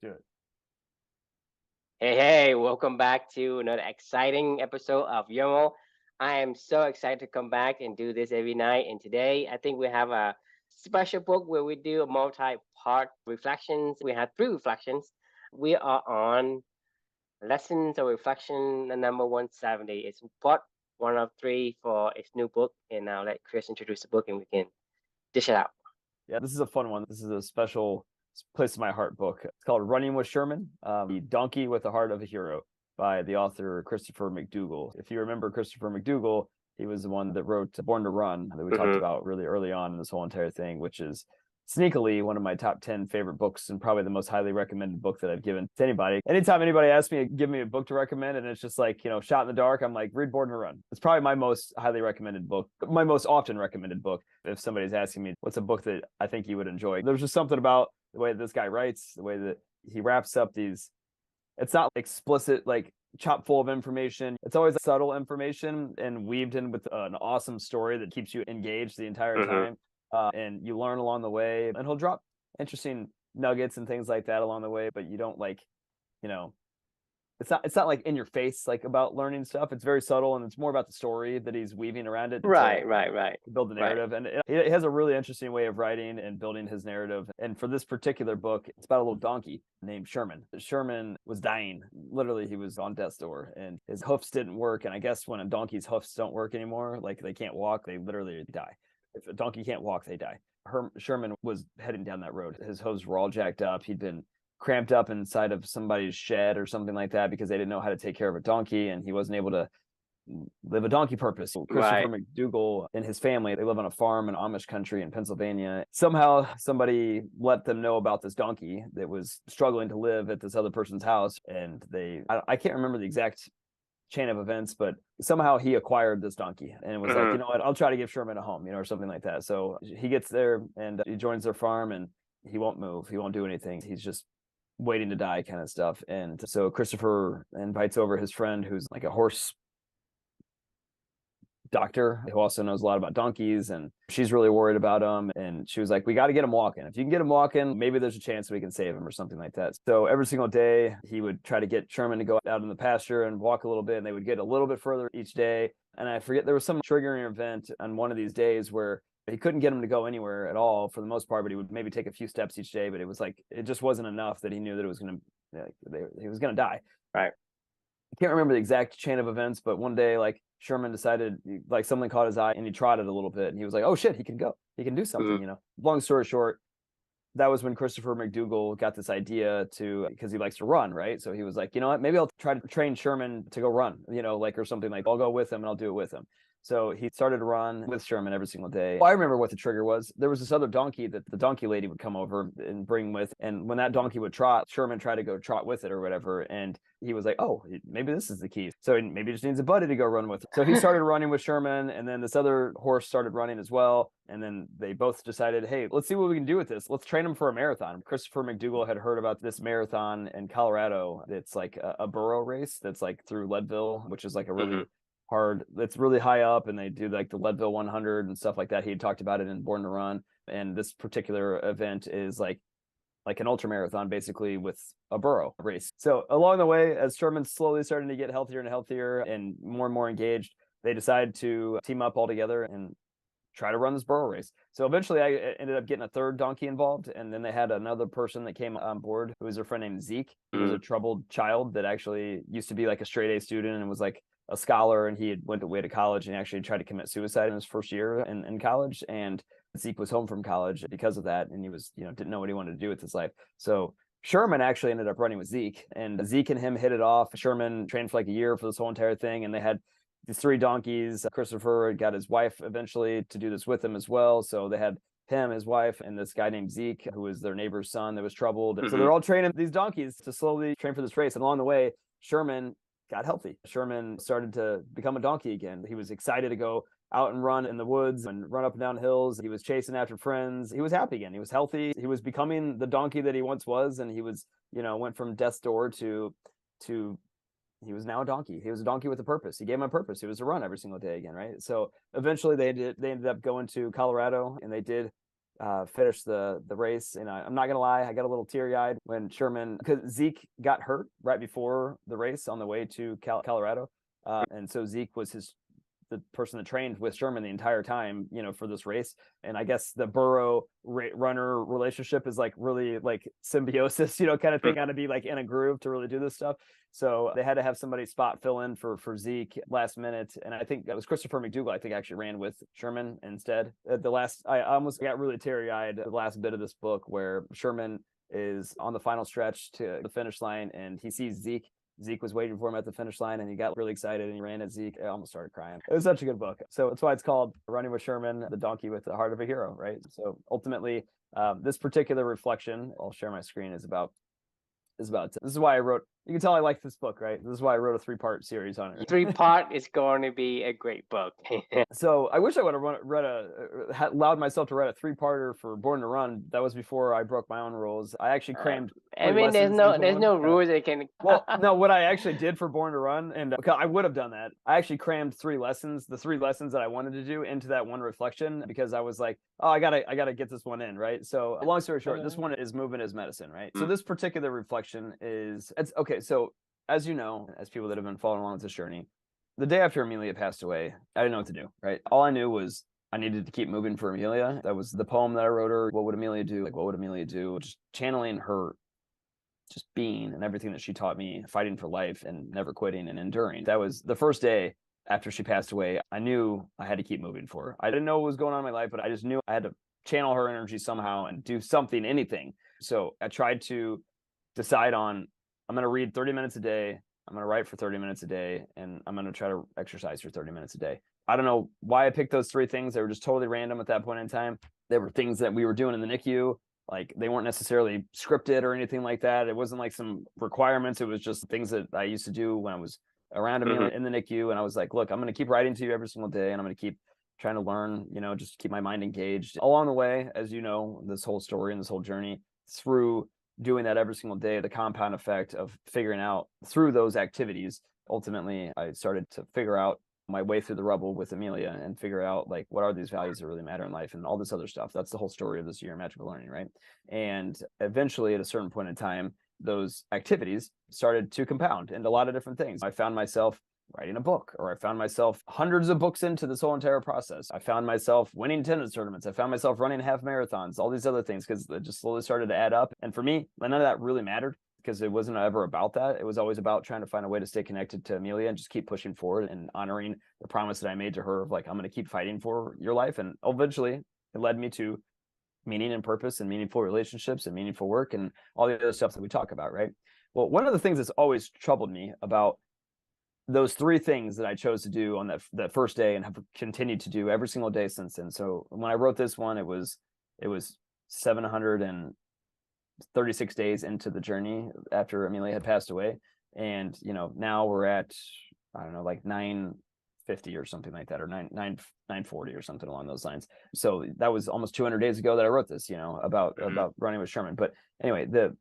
Do it. Hey, welcome back to another exciting episode of YOML. I am so excited to come back and do this every night. And today, I think we have a special book where we do a multi-part reflections. We have three reflections. We are on Lessons of Reflection number 170. It's part one of three for its new book. And I'll let Chris introduce the book and we can dish it out. Yeah, this is a fun one. This is a special place in my heart book. It's called Running with Sherman, The Donkey with the Heart of a Hero by the author Christopher McDougall. If you remember Christopher McDougall, he was the one that wrote Born to Run that we talked about really early on in this whole entire thing, which is sneakily one of my top 10 favorite books and probably the most highly recommended book that I've given to anybody. Anytime anybody asks me to give me a book to recommend and it's just like, shot in the dark, I'm like, read Born to Run. It's probably my most highly recommended book, my most often recommended book. If somebody's asking me what's a book that I think you would enjoy, there's just something about the way that this guy writes, the way that he wraps up these. It's not explicit, like chock full of information. It's always subtle information and weaved in with an awesome story that keeps you engaged the entire time. And you learn along the way, and he'll drop interesting nuggets and things like that along the way, but you don't it's not like in your face, like about learning stuff. It's very subtle and it's more about the story that he's weaving around it Right. to build the narrative. And he has a really interesting way of writing and building his narrative. And for this particular book, it's about a little donkey named Sherman. Sherman was dying. Literally, he was on death's door and his hoofs didn't work. And I guess when a donkey's hoofs don't work anymore, like they can't walk, they literally die. If a donkey can't walk, they die. Sherman was heading down that road. His hooves were all jacked up. He'd been cramped up inside of somebody's shed or something like that because they didn't know how to take care of a donkey, and he wasn't able to live a donkey purpose. So Christopher McDougall and his family, they live on a farm in Amish country in Pennsylvania. Somehow somebody let them know about this donkey that was struggling to live at this other person's house, and I can't remember the exact chain of events, but somehow he acquired this donkey and was like, you know what, I'll try to give Sherman a home, or something like that. So he gets there and he joins their farm and he won't move. He won't do anything. He's just waiting to die kind of stuff. And so Christopher invites over his friend who's like a horse doctor who also knows a lot about donkeys, and she's really worried about him, and she was like, we got to get him walking. If you can get him walking, maybe there's a chance we can save him or something like that. So every single day he would try to get Sherman to go out in the pasture and walk a little bit, and they would get a little bit further each day. And I forget, there was some triggering event on one of these days where he couldn't get him to go anywhere at all for the most part, but he would maybe take a few steps each day, but it was like it just wasn't enough that he knew that it was going to he was going to die. Right. I can't remember the exact chain of events, but one day, like, Sherman decided, like, something caught his eye and he trotted a little bit and he was like, oh shit, he can go. He can do something, Long story short, that was when Christopher McDougall got this idea because he likes to run, right? So he was like, you know what, maybe I'll try to train Sherman to go run, or something, like I'll go with him and I'll do it with him. So he started to run with Sherman every single day. Well, I remember what the trigger was. There was this other donkey that the donkey lady would come over and bring with. And when that donkey would trot, Sherman tried to go trot with it or whatever. And he was like, oh, maybe this is the key. So maybe he just needs a buddy to go run with. So he started running with Sherman. And then this other horse started running as well. And then they both decided, hey, let's see what we can do with this. Let's train him for a marathon. Christopher McDougall had heard about this marathon in Colorado. It's like a burro race that's like through Leadville, which is like a really hard, it's really high up, and they do like the Leadville 100 and stuff like that. He had talked about it in Born to Run, and this particular event is like an ultra marathon basically with a burro race. So along the way, as Sherman's slowly starting to get healthier and healthier and more engaged, they decide to team up all together and try to run this burro race. So eventually I ended up getting a third donkey involved, and then they had another person that came on board who was their friend named Zeke. He was a troubled child that actually used to be like a straight A student and was like a scholar, and he had went away to college and actually tried to commit suicide in his first year in college. And Zeke was home from college because of that, and he was, didn't know what he wanted to do with his life. So Sherman actually ended up running with Zeke, and Zeke and him hit it off. Sherman trained for like a year for this whole entire thing, and they had these three donkeys. Christopher got his wife eventually to do this with him as well. So they had him, his wife, and this guy named Zeke, who was their neighbor's son that was troubled. So they're all training these donkeys to slowly train for this race. And along the way, Sherman got healthy. Sherman started to become a donkey again. He was excited to go out and run in the woods and run up and down hills. He was chasing after friends. He was happy again. He was healthy. He was becoming the donkey that he once was. And he was, went from death's door to he was now a donkey. He was a donkey with a purpose. He gave him a purpose. He was to run every single day again, right? So eventually they ended up going to Colorado, and they did finished the race. And I'm not gonna lie, I got a little teary eyed when Sherman, because Zeke got hurt right before the race on the way to Colorado, and so Zeke was the person that trained with Sherman the entire time, for this race. And I guess the burro runner relationship is like really like symbiosis, kind of thing, got to be like in a groove to really do this stuff. So they had to have somebody spot fill in for Zeke last minute. And I think that was Christopher McDougall, I think actually ran with Sherman instead. I almost got really teary eyed the last bit of this book where Sherman is on the final stretch to the finish line and he sees Zeke. Zeke was waiting for him at the finish line and he got really excited and he ran at Zeke. I almost started crying. It was such a good book. So that's why it's called Running with Sherman, the donkey with the heart of a hero, right? So ultimately, this particular reflection, I'll share my screen, is about this is why I wrote, you can tell I like this book, right? This is why I wrote a 3-part series on it. 3-part is going to be a great book. So I wish I would have allowed myself to write a 3-parter for Born to Run. That was before I broke my own rules. I actually crammed. I mean, there's no rules that can. Well, no, what I actually did for Born to Run, and I would have done that. I actually crammed 3 lessons, the 3 lessons that I wanted to do into that one reflection, because I was like, oh, I gotta get this one in, right? So long story short, this one is movement is medicine, right? So this particular reflection it's okay. So as you know, as people that have been following along with this journey, the day after Amelia passed away, I didn't know what to do, right? All I knew was I needed to keep moving for Amelia. That was the poem that I wrote her. What would Amelia do? Like, what would Amelia do? Just channeling her just being and everything that she taught me, fighting for life and never quitting and enduring. That was the first day after she passed away. I knew I had to keep moving for her. I didn't know what was going on in my life, but I just knew I had to channel her energy somehow and do something, anything. So I tried to decide on, I'm going to read 30 minutes a day. I'm going to write for 30 minutes a day, and I'm going to try to exercise for 30 minutes a day. I don't know why I picked those 3 things. They were just totally random at that point in time. They were things that we were doing in the NICU. Like, they weren't necessarily scripted or anything like that. It wasn't like some requirements. It was just things that I used to do when I was around Amelia in the NICU. And I was like, look, I'm going to keep writing to you every single day, and I'm going to keep trying to learn, just keep my mind engaged. Along the way, as you know, this whole story and this whole journey, through doing that every single day, the compound effect of figuring out through those activities, ultimately, I started to figure out my way through the rubble with Amelia and figure out, like, what are these values that really matter in life and all this other stuff. That's the whole story of this year, Magical Learning, right? And eventually, at a certain point in time, those activities started to compound into a lot of different things. I found myself writing a book, or I found myself hundreds of books into this whole entire process. I found myself winning tennis tournaments. I found myself running half marathons, all these other things, because it just slowly started to add up. And for me, none of that really mattered, because it wasn't ever about that. It was always about trying to find a way to stay connected to Amelia and just keep pushing forward and honoring the promise that I made to her of, like, I'm going to keep fighting for your life. And eventually it led me to meaning and purpose and meaningful relationships and meaningful work and all the other stuff that we talk about, right? Well, one of the things that's always troubled me about those 3 things that I chose to do on that first day and have continued to do every single day since then. So when I wrote this one, it was 736 days into the journey after Amelia had passed away. And, now we're at, I don't know, like 950 or something like that, or 940 or something along those lines. So that was almost 200 days ago that I wrote this, about Running with Sherman. But anyway, the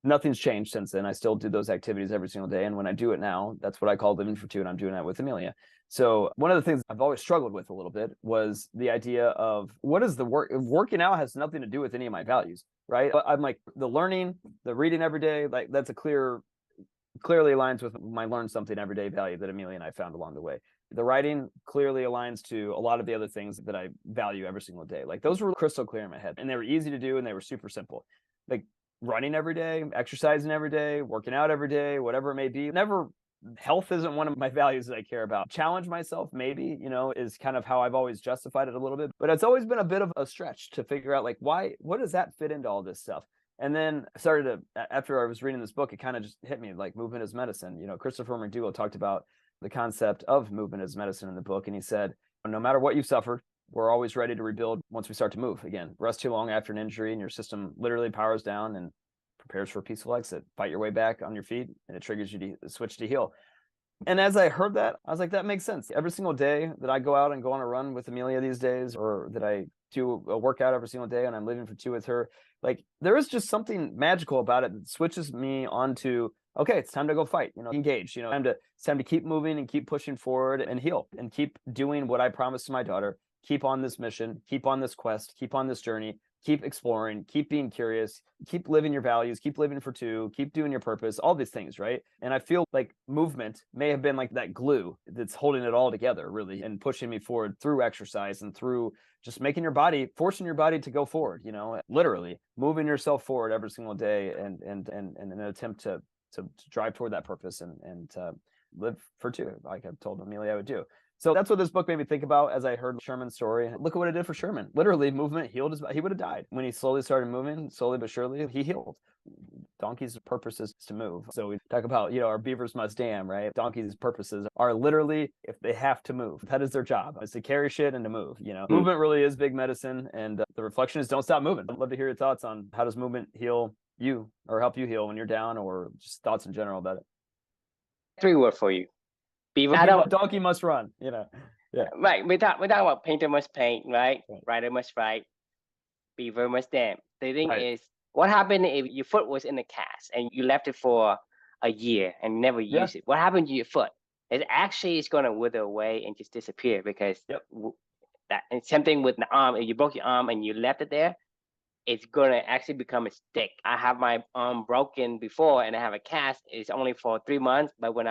nothing's changed since then. I still do those activities every single day. And when I do it now, that's what I call living for 2. And I'm doing that with Amelia. So one of the things I've always struggled with a little bit was the idea of, what is the working out has nothing to do with any of my values, right? I'm like, the learning, the reading every day, like, that's clearly aligns with my learn something every day value that Amelia and I found along the way. The writing clearly aligns to a lot of the other things that I value every single day. Like, those were crystal clear in my head, and they were easy to do, and they were super simple. Like, running every day, exercising every day, working out every day, whatever it may be. Health isn't one of my values that I care about. Challenge myself, maybe, is kind of how I've always justified it a little bit. But it's always been a bit of a stretch to figure out, like, what does that fit into all this stuff? And then I started after I was reading this book, it kind of just hit me, like, movement is medicine. Christopher McDougall talked about the concept of movement as medicine in the book. And he said, no matter what you've suffered, we're always ready to rebuild once we start to move again. Rest too long after an injury and your system literally powers down and prepares for a peaceful exit. Fight your way back on your feet, and it triggers you to switch to heal. And as I heard that, I was like, that makes sense. Every single day that I go out and go on a run with Amelia these days, or that I do a workout every single day and I'm living for 2 with her, like, there is just something magical about it that switches me onto, okay, it's time to go fight, engage, it's time to keep moving and keep pushing forward and heal and keep doing what I promised to my daughter, keep on this mission, keep on this quest, keep on this journey, keep exploring, keep being curious, keep living your values, keep living for two, keep doing your purpose, all these things, right? And I feel like movement may have been like that glue that's holding it all together, really, and pushing me forward through exercise and through just making your body, forcing your body to go forward, literally moving yourself forward every single day and in an attempt to drive toward that purpose and live for two, like I've told Amelia I would do. So that's what this book made me think about as I heard Sherman's story. Look at what it did for Sherman. Literally, movement healed his body. He would have died. When he slowly started moving, slowly but surely, he healed. Donkeys' purpose is to move. So we talk about, our beavers must dam, right? Donkeys' purposes are literally if they have to move. That is their job, is to carry shit and to move. Movement really is big medicine. And the reflection is don't stop moving. I'd love to hear your thoughts on how does movement heal you or help you heal when you're down, or just thoughts in general about it. 3 words for you. Beaver. Donkey must run, Yeah. Right. We talk about painter must paint, right? Writer must write. Beaver must dam. The thing is, what happened if your foot was in a cast and you left it for a year and never used it? What happened to your foot? It actually is going to wither away and just disappear because that. And same thing with the arm. If you broke your arm and you left it there, it's going to actually become a stick. I have my arm broken before and I have a cast. It's only for 3 months, but when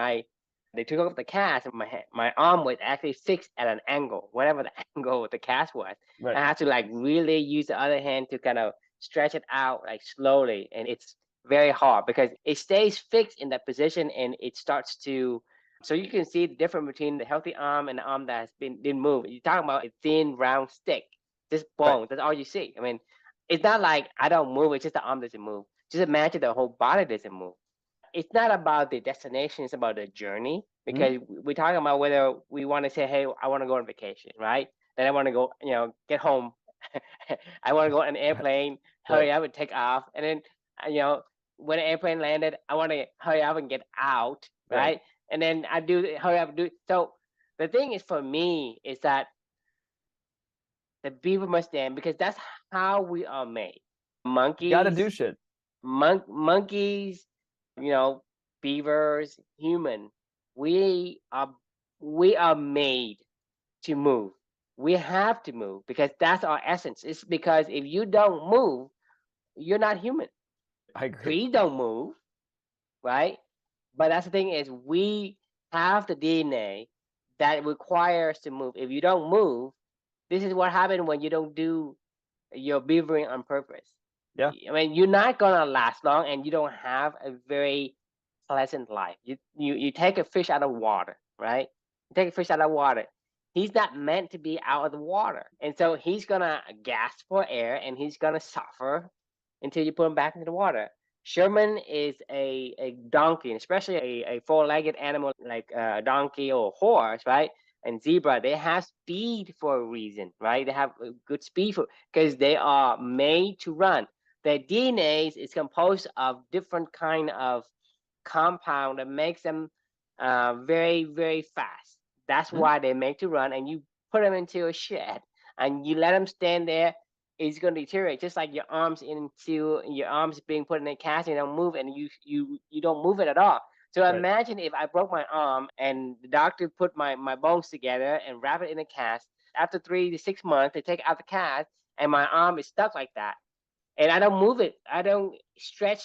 they took off the cast, my arm was actually fixed at an angle, whatever the angle of the cast was. I had to really use the other hand to kind of stretch it out slowly. And it's very hard because it stays fixed in that position and it starts to, so you can see the difference between the healthy arm and the arm that has didn't move. You're talking about a thin round stick, just bone. That's all you see. I mean, it's not like I don't move, it's just the arm doesn't move. Just imagine the whole body doesn't move. It's not about the destination, it's about the journey, because we're talking about whether we want to say, hey, I want to go on vacation, right? Then I want to go, get home. I want to go on an airplane, hurry up and take off. And then, when the airplane landed, I want to hurry up and get out, right? And then I hurry up and do. So the thing is for me is that the beaver must dam, because that's how we are made. Monkeys. Gotta do shit. Monkeys, beavers, human, we are made to move. We have to move because that's our essence. It's because if you don't move, you're not human. I agree. Trees don't move, right? But that's the thing is we have the DNA that requires to move. If you don't move, this is what happens when you don't do your beavering on purpose. Yeah. I mean, you're not gonna last long, and you don't have a very pleasant life. You take a fish out of water, right? You take a fish out of water. He's not meant to be out of the water, and so he's gonna gasp for air, and he's gonna suffer until you put him back into the water. Sherman is a donkey, especially a four-legged animal like a donkey or a horse, right? And zebra, they have speed for a reason, right? They have good speed because they are made to run. Their DNA is composed of different kind of compound that makes them very, very fast. That's why they're made to run. And you put them into a shed and you let them stand there, it's going to deteriorate. Just like your arms being put in a cast, and don't move, and you don't move it at all. So imagine if I broke my arm and the doctor put my bones together and wrap it in a cast. After 3 to 6 months, they take out the cast and my arm is stuck like that. And I don't move it. I don't stretch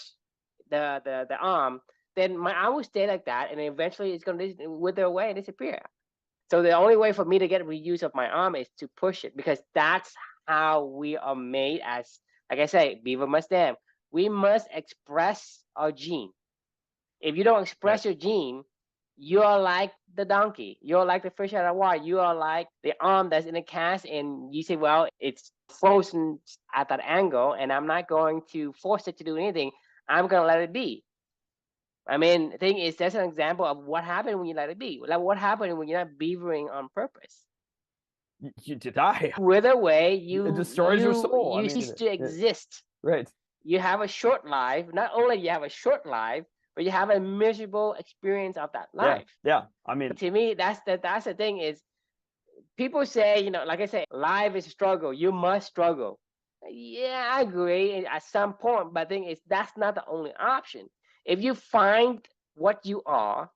the arm. Then my arm will stay like that, and eventually it's going to wither away and disappear. So the only way for me to get reuse of my arm is to push it, because that's how we are made as, like I say, beaver must dam. We must express our gene. If you don't express your gene, you are like the donkey. You're like the fish out of water. You are like the arm that's in a cast, and you say, well, it's frozen at that angle, and I'm not going to force it to do anything. I'm going to let it be. I mean, the thing is, that's an example of what happened when you let it be. Like what happened when you're not beavering on purpose. You die. Wither away, it destroys your soul. You cease to exist. Right. You have a short life. Not only you have a short life, but you have a miserable experience of that life. Yeah. I mean, to me, that's the thing is, people say, like I say, life is a struggle. You must struggle. Yeah, I agree at some point, but the thing is, that's not the only option. If you find what you are,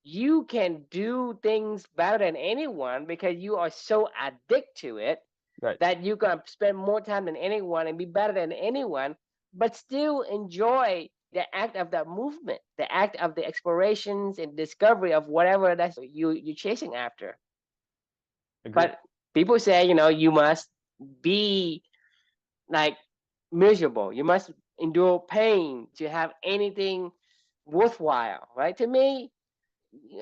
you can do things better than anyone because you are so addicted to it Right. that you can spend more time than anyone and be better than anyone, but still enjoy the act of that movement, the act of the explorations and discovery of whatever that's you're chasing after. Agree. But people say, you must be like miserable. You must endure pain to have anything worthwhile, right? To me,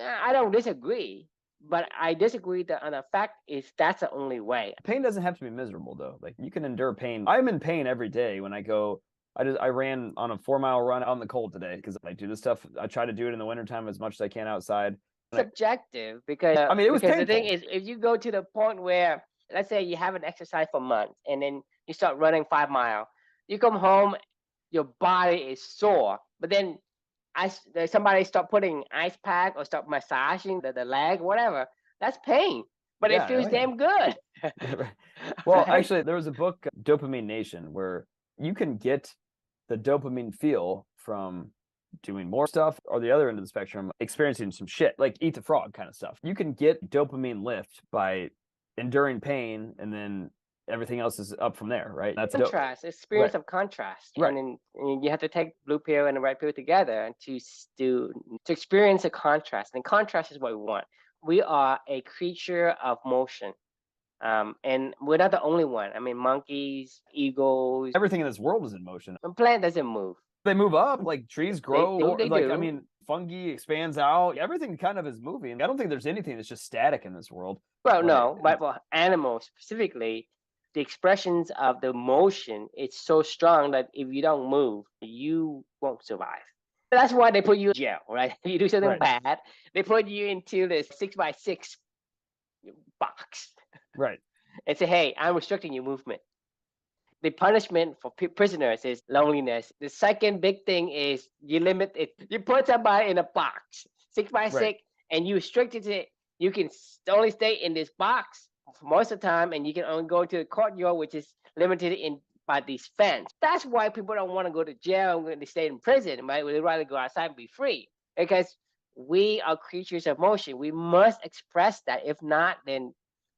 I don't disagree, but I disagree that on the fact is that's the only way. Pain doesn't have to be miserable though. Like you can endure pain. I'm in pain every day when I go. I ran on a 4 mile run out in the cold today because I do this stuff. I try to do it in the wintertime as much as I can outside. Subjective because I mean, it was because the painful. thing is, if you go to the point where, let's say you haven't exercised for months and then you start running 5 mile, you come home, your body is sore, but then somebody start putting ice pack or start massaging the leg, whatever. That's pain, but it Yeah. feels Oh, yeah. damn good. Well, Right? actually, there was a book, Dopamine Nation, where you can get the dopamine feel from doing more stuff, or the other end of the spectrum, experiencing some shit, like eat the frog kind of stuff. You can get dopamine lift by enduring pain, and then everything else is up from there, right? That's Contrast, experience right, of contrast, right. and you have to take blue pill and the red pill together and to experience a contrast. And contrast is what we want. We are a creature of motion. And we're not the only one. I mean, monkeys, eagles, Everything in this world is in motion. a plant doesn't move. They move up, like trees grow, They like I do. mean, fungi expands out. Everything kind of is moving. I don't think there's anything that's just static in this world. Well, Like, no, but for animals specifically, the expressions of the motion it's so strong that if you don't move, you won't survive. That's why they put you in jail, right? If you do something right, bad, they put you into this 6x6 box right, and say, "Hey, I'm restricting your movement." The punishment for prisoners is loneliness. The second big thing is you limit it. You put somebody in a box, six by right. six, and you restrict it. You can only stay in this box for most of the time, and you can only go to the courtyard, which is limited in by these fence. That's why people don't want to go to jail when they stay in prison, right? They rather go outside and be free because we are creatures of motion. We must express that. If not, then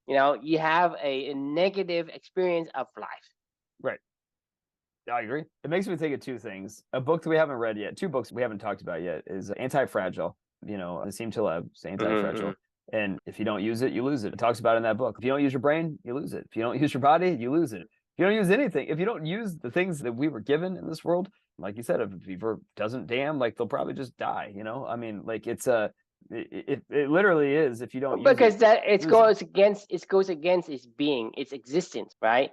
you have a negative experience of life. Right. I agree. It makes me think of two things. A book that we haven't read yet, two books we haven't talked about yet, is Anti-Fragile. Nassim Taleb, Anti-Fragile. And if you don't use it, you lose it. It talks about in that book. If you don't use your brain, you lose it. If you don't use your body, you lose it. If you don't use anything, if you don't use the things that we were given in this world, like you said, if a beaver doesn't dam, like they'll probably just die. I mean, like it literally is. If you don't use because it, that it goes against its being, its existence, right?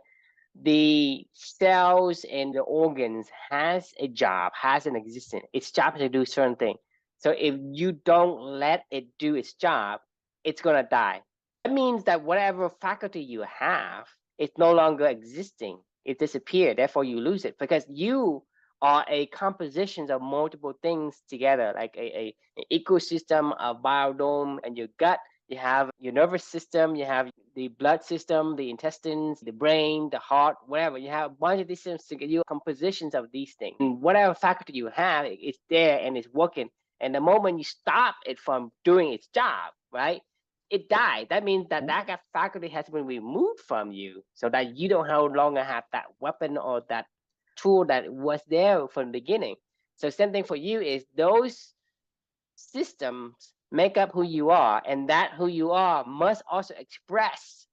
The cells and the organs has a job, has an existence. Its job is to do certain thing. So if you don't let it do its job, it's gonna die. That means that whatever faculty you have, it's no longer existing. It disappeared. Therefore, you lose it because you are a composition of multiple things together, like an ecosystem, a biodome, and your gut. You have your nervous system, you have the blood system, the intestines, the brain, the heart, whatever. You have a bunch of these systems to get you compositions of these things. And whatever faculty you have, it's there and it's working. And the moment you stop it from doing its job, right, it died. That means that that faculty has been removed from you so that you don't no longer have that weapon or that tool that was there from the beginning. So same thing for you is those systems make up who you are, and that who you are must also express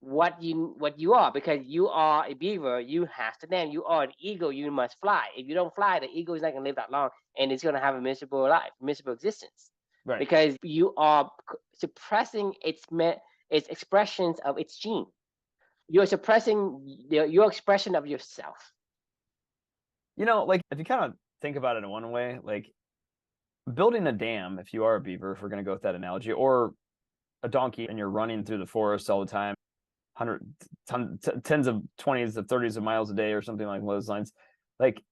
what you are, because you are a beaver, you have to name. You are an eagle, you must fly. If you don't fly, the eagle is not going to live that long, and it's going to have a miserable life, miserable existence, right. because you are suppressing its expressions of its gene. You're suppressing your expression of yourself. Like if you kind of think about it in one way, like building a dam, if you are a beaver, if we're going to go with that analogy, or a donkey and you're running through the forest all the time, tens of 20s of 30s of miles a day or something like those lines, like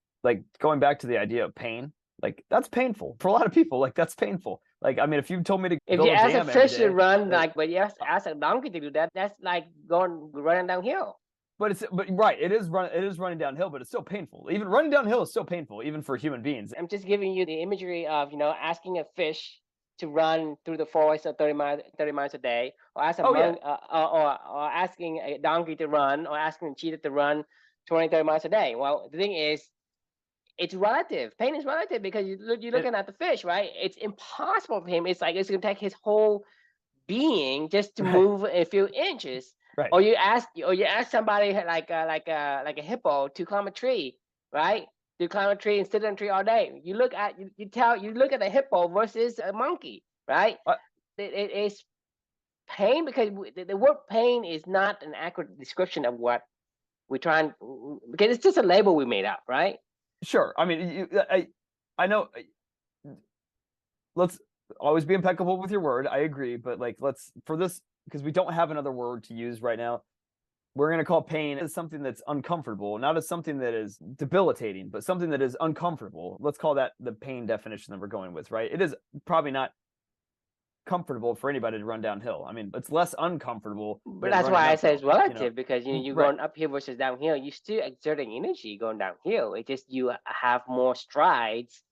going back to the idea of pain, like that's painful for a lot of people. Like that's painful. Like, I mean, if you told me to if build you a ask dam a fish every to day, run but you ask a donkey to do that, that's like running downhill. But right, it is running downhill, but it's still painful. Even running downhill is still painful, even for human beings. I'm just giving you the imagery of asking a fish to run through the forest or 30 miles a day, or ask a Oh yeah, monk, or asking a donkey to run, or asking a cheetah to run 20, 30 miles a day. Well, the thing is, it's relative. Pain is relative because you're and, looking at the fish, right? It's impossible for him. It's like it's gonna take his whole being just to right, move a few inches. right. Or you ask somebody like a hippo to climb a tree, right? To climb a tree and sit on a tree all day. You look at a hippo versus a monkey, right? Uh, It's pain because the word pain is not an accurate description of what we're trying, because it's just a label we made up, right? sure. I mean, I know. Let's always be impeccable with your word. I agree, but like, let's for this because we don't have another word to use right now. We're going to call pain as something that's uncomfortable, not as something that is debilitating, but something that is uncomfortable. Let's call that the pain definition that we're going with, right? It is probably not comfortable for anybody to run downhill. I mean, it's less uncomfortable But than that's running why I say it's uphill, relative, because you're Right. going uphill versus downhill. You're still exerting energy going downhill. It's just you have more strides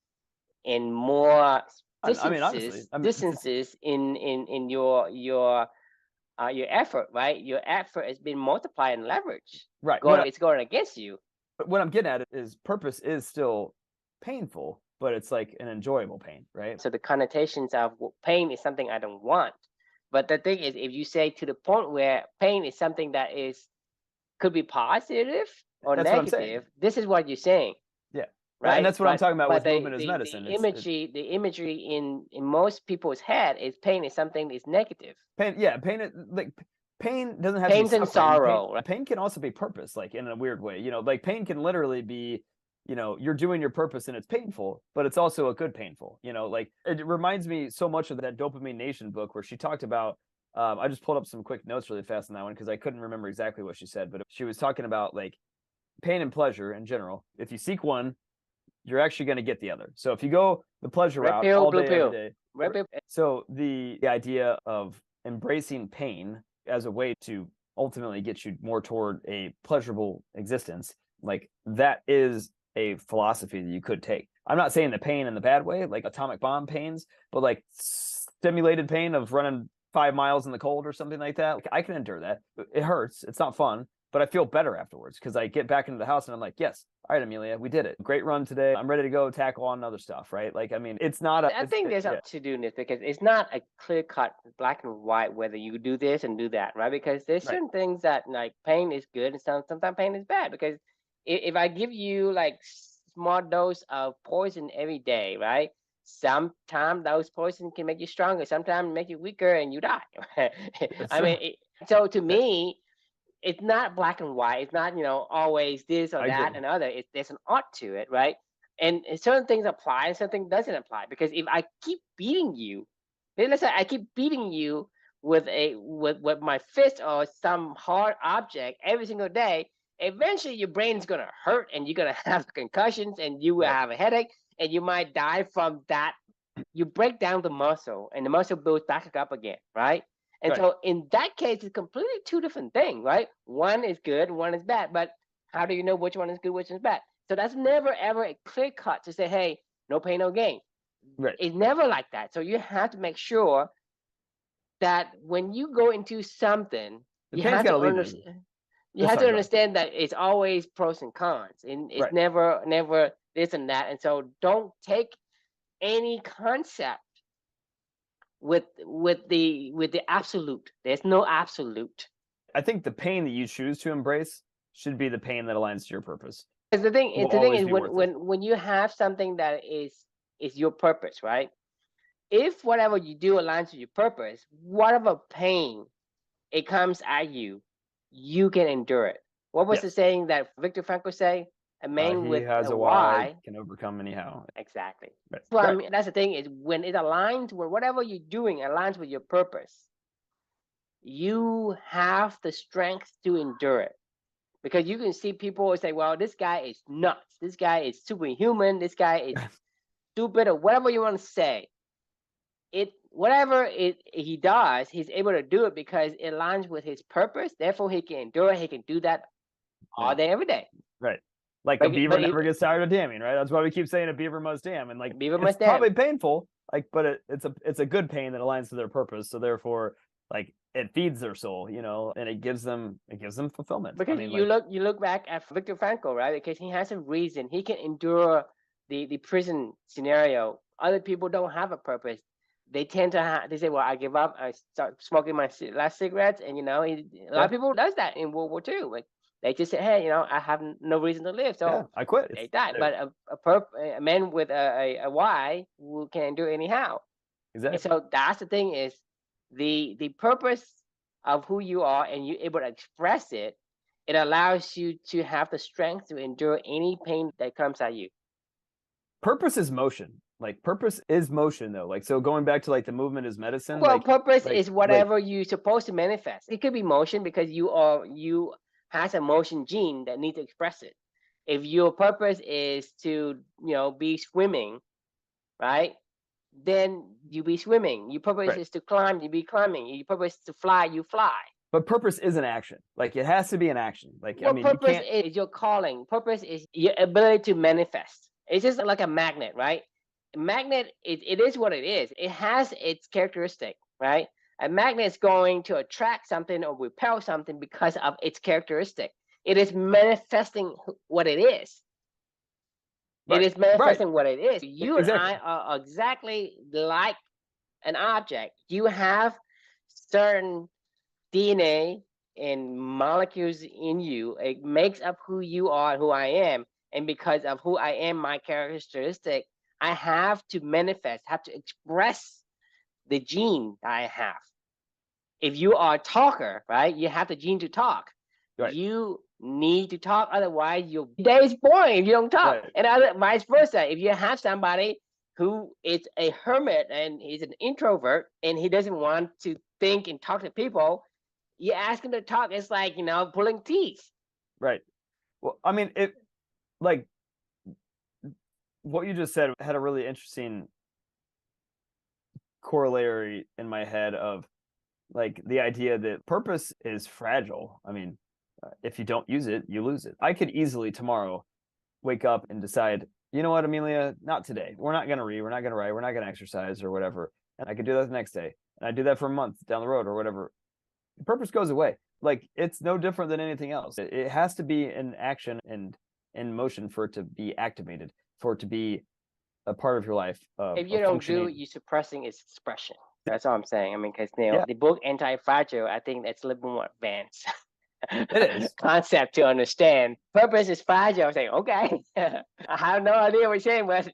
and more I mean, honestly, I mean, distances in your effort, right? Your effort has been multiplied and leveraged. right. It's going against you. What I'm getting at is purpose is still painful, but it's like an enjoyable pain, right? So the connotations of pain is something I don't want. But the thing is, if you say to the point where pain is something that could be positive or That's what I'm saying. negative, this is what you're saying, Yeah. right? And that's what I'm talking about with movement as the medicine. the imagery in most people's head is pain is something that's negative. Pain, yeah, like pain doesn't have Pains to be and suffering. sorrow, right? Pain can also be purpose, like in a weird way. Like pain can literally be, you're doing your purpose and it's painful, but it's also a good painful. Like it reminds me so much of that Dopamine Nation book where she talked about. I just pulled up some quick notes really fast on that one because I couldn't remember exactly what she said, but she was talking about like pain and pleasure in general. If you seek one, you're actually going to get the other. So if you go the pleasure Red route pill, all blue day, pill. every day. Red pill. So the idea of embracing pain as a way to ultimately get you more toward a pleasurable existence, like that is a philosophy that you could take. I'm not saying the pain in the bad way, like atomic bomb pains, but like stimulated pain of running 5 miles in the cold or something like that. Like I can endure that. It hurts. It's not fun, but I feel better afterwards because I get back into the house and I'm like, yes, all right, Amelia, we did it. Great run today. I'm ready to go tackle on other stuff, right? Like, I mean, it's not I think there's up to doing this because it's not a clear cut black and white whether you do this and do that, right? Because there's certain things that like pain is good and sometimes pain is bad. Because if I give you like small dose of poison every day, right? Sometimes those poison can make you stronger, sometimes make you weaker and you die. I mean, so to me, it's not black and white. It's not always this or that and other. There's an art to it, right? And certain things apply and certain things doesn't apply. Because if I keep beating you, let's say I keep beating you with my fist or some hard object every single day, eventually your brain's gonna hurt and you're gonna have concussions and you will have a headache and you might die from that. You break down the muscle and the muscle builds back up again, right? And so in that case, it's completely two different things, right? One is good, one is bad. But how do you know which one is good, which is bad? So that's never ever a clear cut to say, hey, no pain, no gain. Right. It's never like that. So you have to make sure that when you go into something, you have to understand. You have to understand that it's always pros and cons, and it's never this and that. And so don't take any concept with the absolute. There's no absolute. I think the pain that you choose to embrace should be the pain that aligns to your purpose. The thing is when you have something that is your purpose, right? If whatever you do aligns with your purpose, whatever pain it comes at you, you can endure it. What was the saying that Viktor Frankl say? A man with a why can overcome anyhow. Exactly. Well, I mean, that's the thing is when it aligns with whatever you're doing aligns with your purpose, you have the strength to endure it. Because you can see people say, well, this guy is nuts. This guy is superhuman. This guy is stupid, or whatever you want to say. Whatever he does, he's able to do it because it aligns with his purpose. Therefore, he can endure it. He can do that all day, every day. Right. Like a beaver never gets tired of damming, right? That's why we keep saying a beaver must dam, and like it's probably painful, like, but it's a good pain that aligns to their purpose. So therefore, like it feeds their soul, and it gives them fulfillment. Because you look back at Viktor Frankl, right? Because he has a reason he can endure the prison scenario. Other people don't have a purpose. They tend to they say, well, I give up. I start smoking my last cigarettes, and a lot of people does that in World War II. Like, they just say, hey, I have no reason to live, so I quit. They die. But a man with a why who can do it anyhow. Exactly. And so that's the thing is the purpose of who you are, and you're able to express it. It allows you to have the strength to endure any pain that comes at you. Purpose is motion. Like purpose is motion, though. Like, so going back to like the movement is medicine. Well, purpose is whatever you're supposed to manifest. It could be motion because you has a motion gene that needs to express it. If your purpose is to be swimming, right? Then you be swimming. Your purpose is to climb, you be climbing. Your purpose is to fly, you fly. But purpose is an action. Like it has to be an action. Like, well, purpose is your calling. Purpose is your ability to manifest. It's just like a magnet, right? A magnet, it is what it is. It has its characteristic, right? A magnet is going to attract something or repel something because of its characteristic. It is manifesting what it is. It is manifesting what it is. You and I are exactly like an object. You have certain DNA and molecules in you. It makes up who you are, who I am. And because of who I am, my characteristic, I have to manifest, have to express the gene I have. If you are a talker, right, you have the gene to talk. Right. You need to talk, otherwise your day is boring if you don't talk. Right. And vice versa. If you have somebody who is a hermit and he's an introvert and he doesn't want to think and talk to people, you ask him to talk, it's like, pulling teeth. Right. Well, I mean, like what you just said had a really interesting corollary in my head of like the idea that purpose is fragile. I mean, if you don't use it, you lose it. I could easily tomorrow wake up and decide, you know what, Amelia, not today. We're not going to read. We're not going to write. We're not going to exercise or whatever. And I could do that the next day. And I do that for a month down the road or whatever. The purpose goes away. Like it's no different than anything else. It has to be in action and in motion for it to be activated, for it to be a part of your life. If you don't do it, you're suppressing its expression. That's all I'm saying. I mean, because the book Anti-Fragile, I think that's a little bit more advanced. It is concept to understand. Purpose is fragile. I say, okay, I have no idea what you're saying, but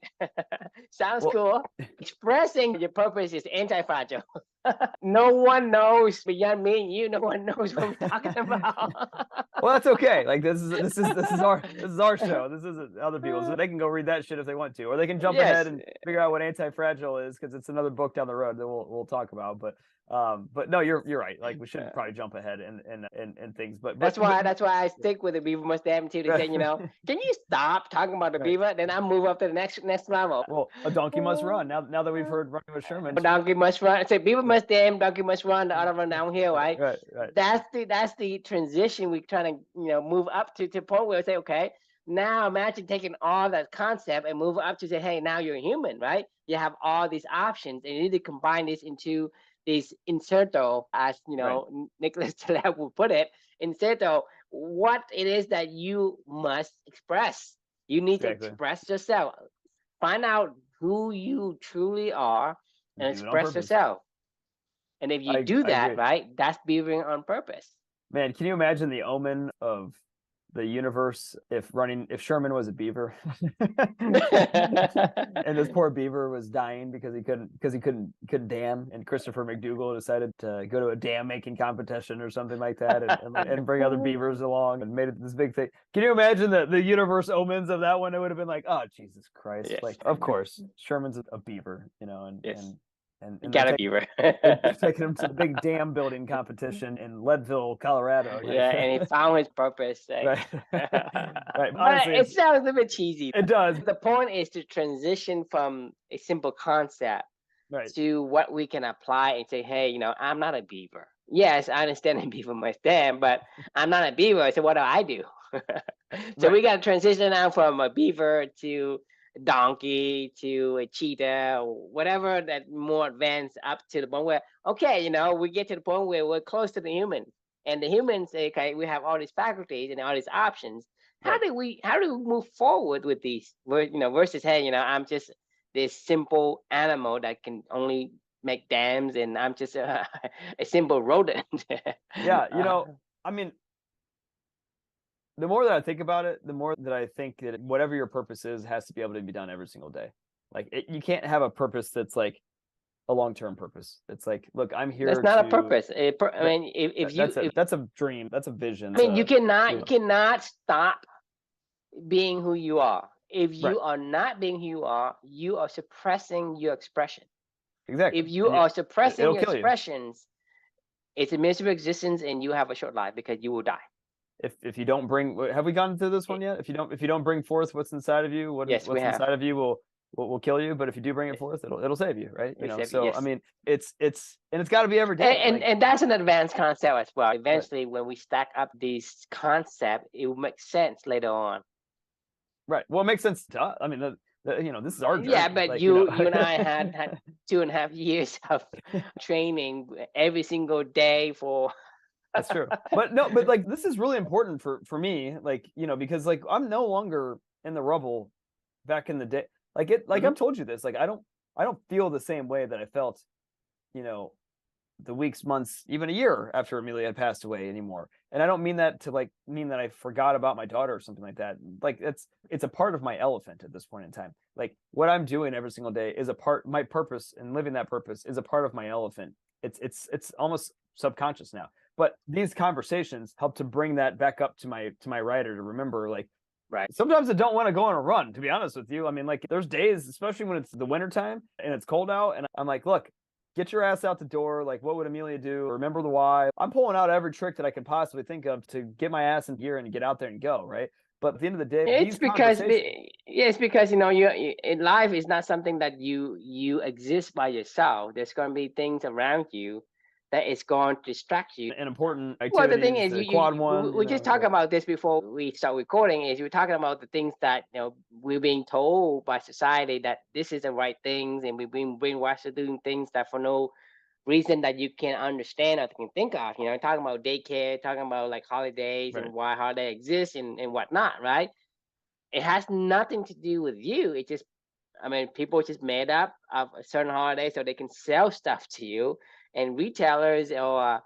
sounds cool. Expressing your purpose is anti-fragile. No one knows beyond me and you. No one knows what we're talking about. Well, that's okay. Like this is our show. This isn't other people's. So they can go read that shit if they want to, or they can jump ahead and figure out what anti-fragile is because it's another book down the road that we'll talk about. But no, you're right. Like we should probably jump ahead and things. But that's why I stick with the beaver must dam until they say, can you stop talking about the beaver? Then I move up to the next level. Well, a donkey must run. Now that we've heard Running with Sherman, a donkey must run. Say beaver must dam, donkey must run. The other run downhill, right? Right. That's the transition we're trying to move up to the point where we say, okay, now imagine taking all that concept and move up to say, hey, now you're a human, right? You have all these options, and you need to combine this into this inserto, as Nicholas Taleb would put it. Inserto, what it is that you must express. You need to express yourself. Find out who you truly are and express yourself. And if you do that, right, that's beavering on purpose. Man, can you imagine the omen of the universe if Sherman was a beaver and this poor beaver was dying because he couldn't dam, and Christopher McDougall decided to go to a dam making competition or something like that and bring other beavers along and made it this big thing. Can you imagine the universe omens of that one? It would have been like, oh Jesus Christ. Yes. Like, of course Sherman's a beaver, and got a beaver. Taking him to the big dam building competition in Leadville, Colorado. Yeah, and he found his purpose. Right. Right. Honestly, it sounds a bit cheesy. It does. The point is to transition from a simple concept to what we can apply and say, hey, I'm not a beaver. Yes, I understand a beaver must dam, but I'm not a beaver. So what do I do? So Right. we got to transition now from a beaver to a donkey to a cheetah or whatever that more advanced up to the point where, okay, we get to the point where we're close to the humans. And the humans say, okay, we have all these faculties and all these options. Right. How do we move forward with these? Versus, hey, I'm just this simple animal that can only make dams, and I'm just a simple rodent. Yeah. Uh, I mean, the more that I think about it, the more that I think that whatever your purpose is has to be able to be done every single day. Like you can't have a purpose that's like a long-term purpose. It's like, look, I'm that's here not a to. purpose. I Right. mean, if you, That's a dream. That's a vision. I mean, you You know. cannot stop being who you are. If Right. you are not being who you are suppressing your expression. Exactly. If you And are suppressing it'll your kill you expressions, it's a miserable existence, and you have a short life because you will die. if you don't bring. Have we gone through this one yet? If you don't bring forth what's inside of you, Yes, we what's have. inside of you will kill you. But if you do bring it Yes, forth, it'll save you, right? So I yes. mean, it's got to be every day. Like, And that's an advanced concept as well. right. Eventually, when we stack up these concepts, it will make sense later on. Right. Well, it makes sense to us. I mean, this is our Yeah, journey. but Like, you and I had 2.5 years of training every single day for. that's true. But no, but like this is really important for me, like, because like I'm no longer in the rubble back in the day. Like Mhm. I've told you this, like I don't feel the same way that I felt, you know, the weeks, months, even a year after Amelia had passed away anymore. And I don't mean that to like mean that I forgot about my daughter or something like that. Like it's a part of my elephant at this point in time. Like what I'm doing every single day is a part my purpose, and living that purpose is a part of my elephant. It's almost subconscious now. But these conversations help to bring that back up to my writer to remember, like, Right. sometimes I don't want to go on a run, to be honest with you. I mean, like, there's days, especially when it's the wintertime and it's cold out, and I'm like, look, get your ass out the door. Like, what would Amelia do? Remember the why. I'm pulling out every trick that I can possibly think of to get my ass in gear and get out there and go, right? But at the end of the day, It's these because conversations. it's because in life is not something that you exist by yourself. There's going to be things around you that is going to distract you. And important Well, the thing activities, is, the quad one, we just talked right? about this before we start recording. Is we're talking about the things that we're being told by society that this is the right things, and we're being brainwashed to doing things that for no reason that you can understand or can think of. Talking about daycare, talking about like holidays Right. and why holiday exists and whatnot, right? It has nothing to do with you. It just, I mean, people just made up of a certain holiday so they can sell stuff to you, and retailers or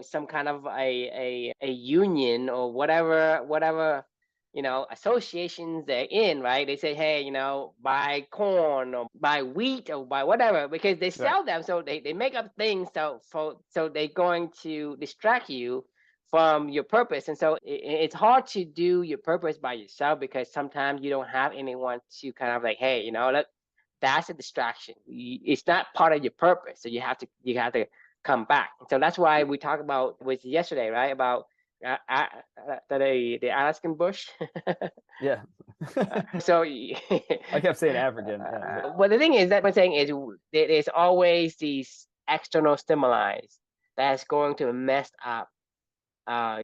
some kind of a union or whatever associations they're in, right? They say, hey, buy corn or buy wheat or buy whatever because they Right. sell them, so they make up things so they're going to distract you from your purpose. And so it's hard to do your purpose by yourself because sometimes you don't have anyone to kind of like, hey, look, that's a distraction. It's not part of your purpose, so you have to come back. So that's why we talked about was yesterday, right? About the Alaskan bush. Yeah. So I kept saying African. Yeah. But but the thing is that I'm saying is there's always these external stimuli that's going to mess up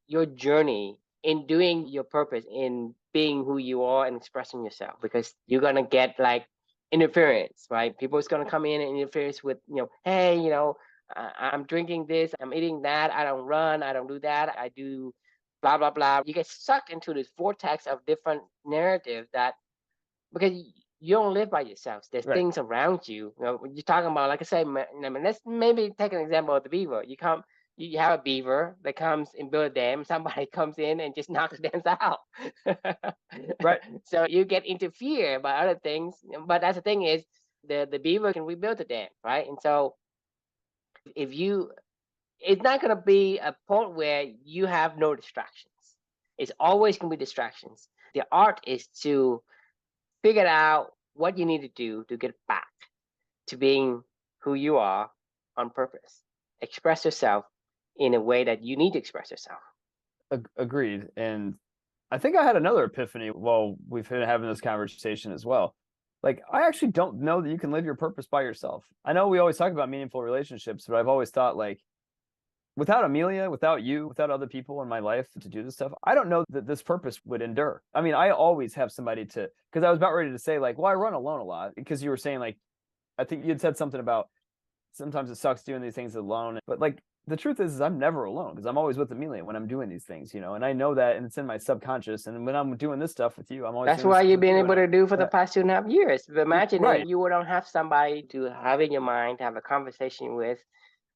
your journey in doing your purpose, in being who you are and expressing yourself, because you're gonna get like interference, right? People's gonna come in and interference with, hey, I'm drinking this, I'm eating that, I don't run, I don't do that, I do blah blah blah. You get sucked into this vortex of different narratives that because you don't live by yourself. There's right. things around you. When you're talking about, like I say, I mean, let's maybe take an example of the beaver. You have a beaver that comes and build a dam. Somebody comes in and just knocks the dams out. Right. So you get interfered by other things. But that's the thing is, the beaver can rebuild the dam, right? And so if you, it's not going to be a point where you have no distractions. It's always going to be distractions. The art is to figure out what you need to do to get back to being who you are on purpose. Express yourself in a way that you need to express yourself. Agreed. And I think I had another epiphany while we've been having this conversation as well. Like, I actually don't know that you can live your purpose by yourself. I know we always talk about meaningful relationships, but I've always thought, like, without Amelia, without you, without other people in my life to do this stuff, I don't know that this purpose would endure. I mean, I always have somebody to, because I was about ready to say like, well, I run alone a lot, because you were saying like, I think you had said something about sometimes it sucks doing these things alone. But like the truth is I'm never alone, because I'm always with Amelia when I'm doing these things, and I know that, and it's in my subconscious. And when I'm doing this stuff with you, I'm always That's doing this what stuff you've with been you. able to do for the Yeah, past 2.5 years. Imagine right. if you don't have somebody to have in your mind, to have a conversation with,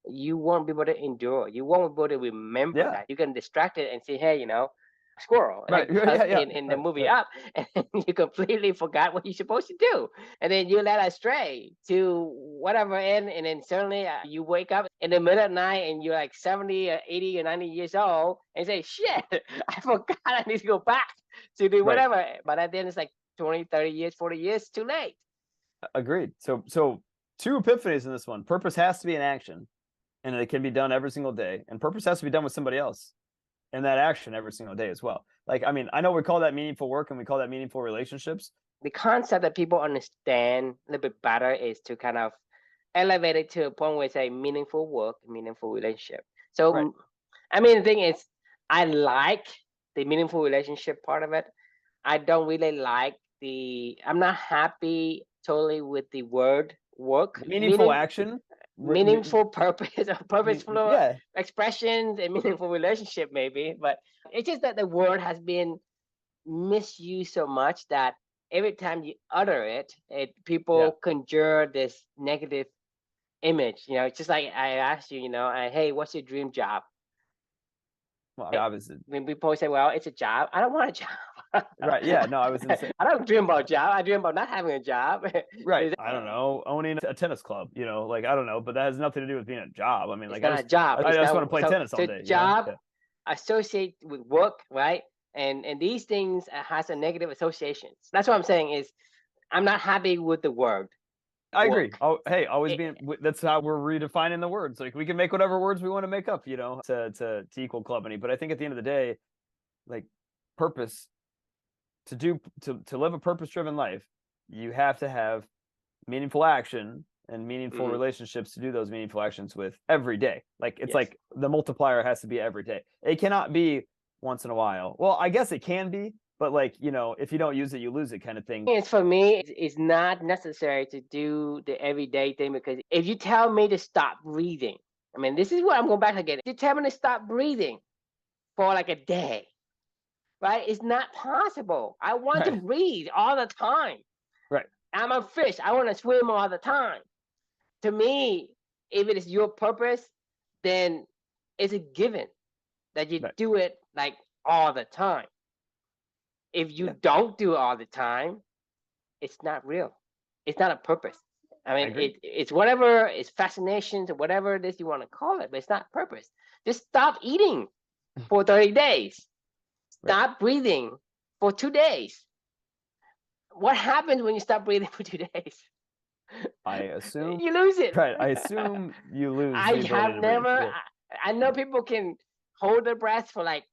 you won't be able to endure. You won't be able to remember Yeah, that. You can distract it and say, hey, squirrel, right. like Yeah, yeah, in the right, movie right, Up, and you completely forgot what you're supposed to do. And then you let astray to whatever end, and then suddenly you wake up in the middle of the night and you're like 70 or 80 or 90 years old and say, shit, I forgot I need to go back to do right. whatever. But then it's like 20, 30 years, 40 years, too late. Agreed. So two epiphanies in this one. Purpose has to be an action, and it can be done every single day. And purpose has to be done with somebody else in that action every single day as well. Like, I mean, I know we call that meaningful work and we call that meaningful relationships. The concept that people understand a little bit better is to kind of elevate it to a point where it's a meaningful work, meaningful relationship. Right. So, I mean, the thing is, I like the meaningful relationship part of it. I don't really like I'm not happy totally with the word work, Meaningful action. meaningful purpose or purposeful Yeah. expressions and meaningful relationship, maybe. But it's just that the word has been misused so much that every time you utter it, Yeah. people conjure this negative image. It's just like I asked you, hey, what's your dream job? Well, job is When people say, well, it's a job, I don't want a job. right. Yeah. No, I was gonna say. I don't dream about a job. I dream about not having a job. Right. I don't know, owning a tennis club. Like I don't know, but that has nothing to do with being a job. I mean, It's like not a job. I It's just not want to play so. tennis all So day. job Yeah. associate with work, right? And these things has a negative associations. That's what I'm saying is I'm not happy with the word I agree. work. Oh, hey, always It, being. That's how we're redefining the words. Like we can make whatever words we want to make up. To equal company. But I think at the end of the day, like purpose to live a purpose driven life, you have to have meaningful action and meaningful mm, relationships to do those meaningful actions with every day. Like it's yes. like the multiplier has to be every day. It cannot be once in a while. Well, I guess it can be, but like, if you don't use it, you lose it kind of thing. It's for me, it's not necessary to do the everyday thing because if you tell me to stop breathing, I mean, this is what I'm going back again. If you tell me to stop breathing for like a day, right? It's not possible. I want to Right. breathe all the time. Right. I'm a fish. I want to swim all the time. To me, if it is your purpose, then it's a given that you Right. do it like all the time. If you Yeah. don't do it all the time, it's not real. It's not a purpose. I mean, it's whatever, it's fascinations or whatever it is you want to call it, but it's not purpose. Just stop eating for 30 days. Stop Right. breathing for 2 days. What happens when you stop breathing for 2 days? I assume. You lose it. Right. I assume you lose I the ability have to breathe. never, Yeah. I know people can hold their breath for like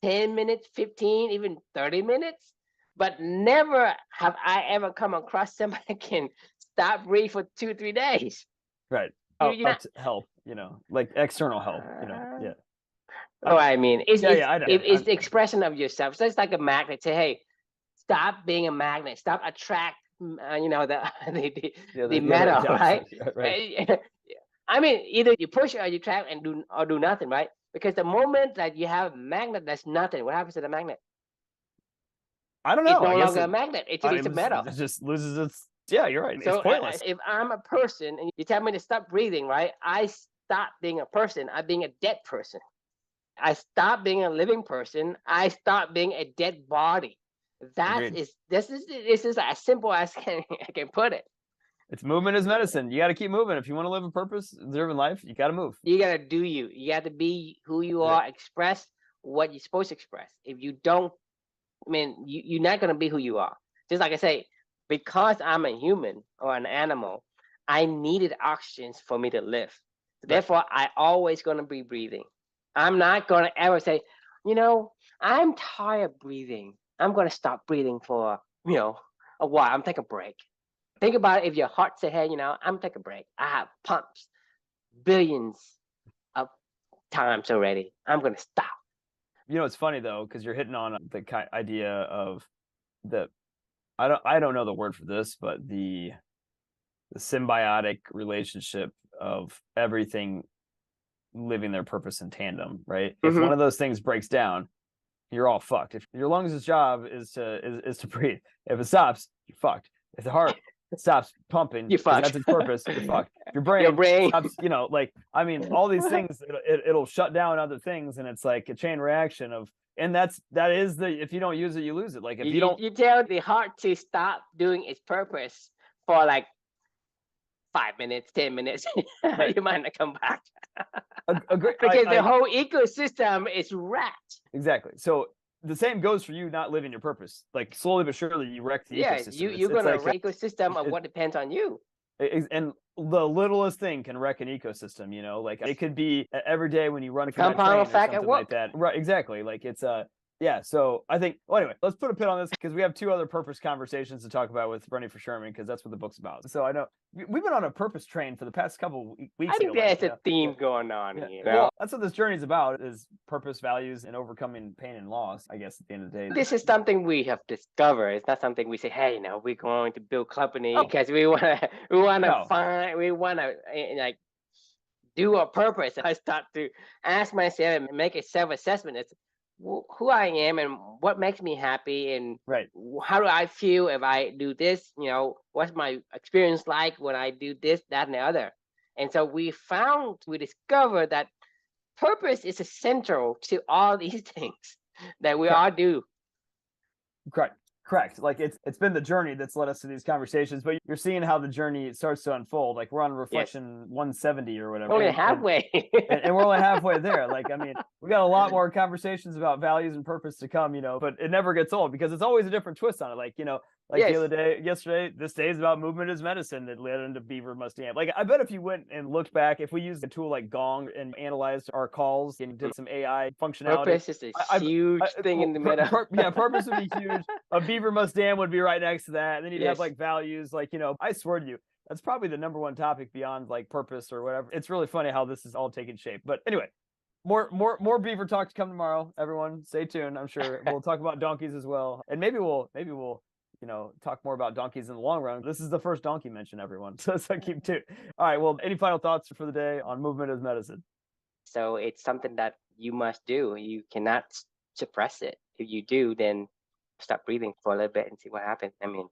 10 minutes, 15, even 30 minutes, but never have I ever come across somebody that can stop breathing for 2, 3 days. Right. You're not, Help, like external help, yeah. oh, I mean, Yeah, yeah, it's the expression of yourself. So it's like a magnet. Say, hey, stop being a magnet. Stop attract, the metal, right? right. I mean, either you push or you attract and do nothing, right? Because the moment that you have a magnet, that's nothing. What happens to the magnet? I don't It's know. no I guess longer a magnet. It's a metal. it just loses its. Yeah, you're right. It's So pointless. if I'm a person and you tell me to stop breathing, right? I stop being a person. I'm being a dead person. I stop being a living person. I stop being a dead body. Agreed. This is as simple as I can put it. It's movement is medicine. You got to keep moving if you want to live a purpose-driven life. You got to move. You gotta do you. You got to be who you are. Express what you're supposed to express. If you don't, I mean, you're not gonna be who you are. Just like I say, because I'm a human or an animal, I needed oxygen for me to live. Therefore, I always gonna be breathing. I'm not gonna ever say, I'm tired of breathing. I'm gonna stop breathing for a while. I'm taking a break. Think about it. If your heart say, hey, I'm taking a break. I have pumps, billions of times already. I'm going to stop. It's funny though, because you're hitting on the idea of the, I don't know the word for this, but the symbiotic relationship of everything living their purpose in tandem, right? If one of those things breaks down, you're all fucked. If your lungs' job is to breathe, if it stops, you're fucked. If the heart stops pumping, You're fucked. that's its purpose, you're fucked. If your brain stops, all these things, it'll shut down other things, and it's like a chain reaction of, and that is if you don't use it, you lose it. Like if you don't, you tell the heart to stop doing its purpose for like 5 minutes, 10 minutes, right. You might not come back. Because the whole ecosystem is wrecked. Exactly. So the same goes for you not living your purpose. Like slowly but surely you wreck the ecosystem. You're going to wreck the ecosystem of what depends on you. And the littlest thing can wreck an ecosystem, like it could be every day when you run through that train or something like that. Right, exactly. Like it's yeah, so I think, well, anyway, let's put a pin on this because we have two other purpose conversations to talk about with Running for Sherman, because that's what the book's about. So I know we've been on a purpose train for the past couple weeks. I think there's a theme going on here. Well, that's what this journey is about, is purpose, values, and overcoming pain and loss, I guess, at the end of the day. This is something we have discovered. It's not something we say, hey, we're going to build company because we want to like do a purpose. I start to ask myself and make a self-assessment. It's who I am and what makes me happy, and how do I feel if I do this? What's my experience like when I do this, that, and the other? And so we discovered that purpose is essential to all these things that we all do. Correct. Like it's been the journey that's led us to these conversations, but you're seeing how the journey starts to unfold. Like we're on reflection 170 or whatever. Only halfway. and we're only halfway there. Like, I mean, we got a lot more conversations about values and purpose to come, but it never gets old because it's always a different twist on it. Like, yesterday, this day is about movement is medicine that led into Beaver Must Amp. Like, I bet if you went and looked back, if we used a tool like Gong and analyzed our calls and did some AI functionality. Purpose is a huge thing in the middle. Purpose would be huge. A Beaver Must Dam would be right next to that. And then you'd have like values, like, I swear to you, that's probably the number one topic beyond like purpose or whatever. It's really funny how this is all taking shape. But anyway, more Beaver talk to come tomorrow. Everyone, stay tuned. I'm sure we'll talk about donkeys as well. And maybe we'll talk more about donkeys in the long run. This is the first donkey mention, everyone. So keep tuned. All right. Well, any final thoughts for the day on movement as medicine? So it's something that you must do. You cannot suppress it. If you do, then stop breathing for a little bit and see what happens. I mean,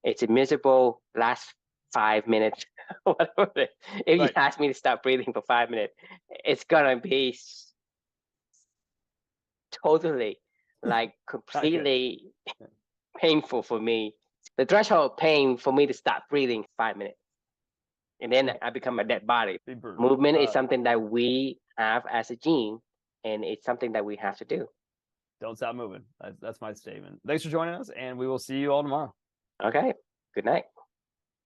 it's a miserable last 5 minutes. If you ask me to stop breathing for 5 minutes, it's gonna be totally, like, completely painful for me. The threshold of pain for me to stop breathing 5 minutes, and then I become a dead body. Movement is something that we have as a gene, and it's something that we have to do. Don't stop moving. That's my statement. Thanks for joining us, and we will see you all tomorrow. Okay. Good night.